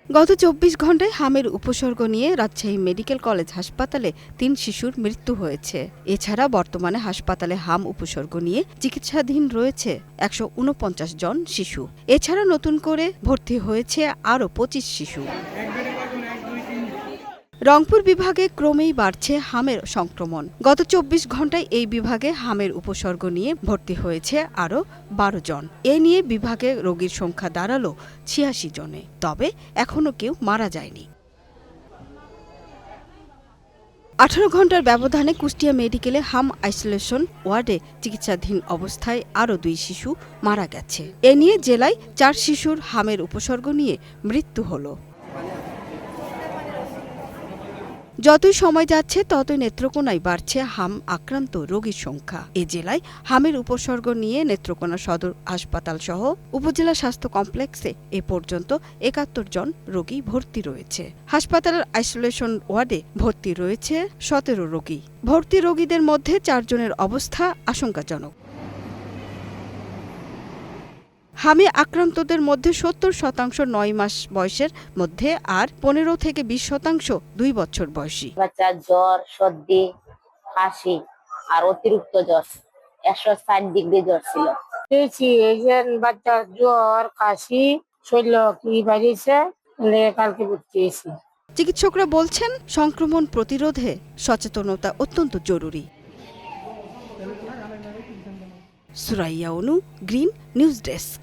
গত ২৪ ঘণ্টায় হামের উপসর্গ নিয়ে রাজশাহী মেডিকেল কলেজ হাসপাতালে ৩ শিশুর মৃত্যু হয়েছে। এছাড়া বর্তমানে হাসপাতালে হাম উপসর্গ নিয়ে চিকিৎসাধীন রয়েছে ১৪৯ জন শিশু। এছাড়া নতুন করে ভর্তি হয়েছে আরও ২৫ শিশু। রংপুর বিভাগে ক্রমেই বাড়ছে হামের সংক্রমণ। গত ২৪ ঘণ্টায় এই বিভাগে হামের উপসর্গ নিয়ে ভর্তি হয়েছে আরও ১২ জন। এ নিয়ে বিভাগে রোগীর সংখ্যা দাঁড়ালো ৮৬ জনে। তবে এখনও কেউ মারা যায়নি। ১৮ ঘণ্টার ব্যবধানে কুষ্টিয়া মেডিকেলে হাম আইসোলেশন ওয়ার্ডে চিকিৎসাধীন অবস্থায় আরও ২ শিশু মারা গেছে। এ নিয়ে জেলায় ৪ শিশুর হামের উপসর্গ নিয়ে মৃত্যু হলো। যতই সময় যাচ্ছে ততই নেত্রকোনায় বাড়ছে হাম আক্রান্ত রোগীর সংখ্যা। এ জেলায় হামের উপসর্গ নিয়ে নেত্রকোনা সদর হাসপাতাল সহ উপজেলা স্বাস্থ্য কমপ্লেক্সে এ পর্যন্ত ৭১ জন রোগী ভর্তি রয়েছে। হাসপাতালের আইসোলেশন ওয়ার্ডে ভর্তি রয়েছে ১৭ রোগী। ভর্তি রোগীদের মধ্যে ৪ জনের অবস্থা আশঙ্কাজনক। হামে আক্রান্তদের মধ্যে ৭০% ৯ মাস বয়সের মধ্যে আর ১৫ থেকে ২০% ২ বছর বয়সী। বাচ্চার জ্বর, সর্দি, কাশি আর অতিরিক্ত জ্বর, ১৬০ ডিগ্রি জ্বর ছিল। বাচ্চার জ্বর, কাশি, শরীর কি বাড়িয়েছে, কালকে ভর্তি হয়েছি। চিকিৎসকরা বলছেন সংক্রমণ প্রতিরোধে সচেতনতা অত্যন্ত জরুরি। সুরাইয়া অনু, গ্রিন নিউজ ডেস্ক।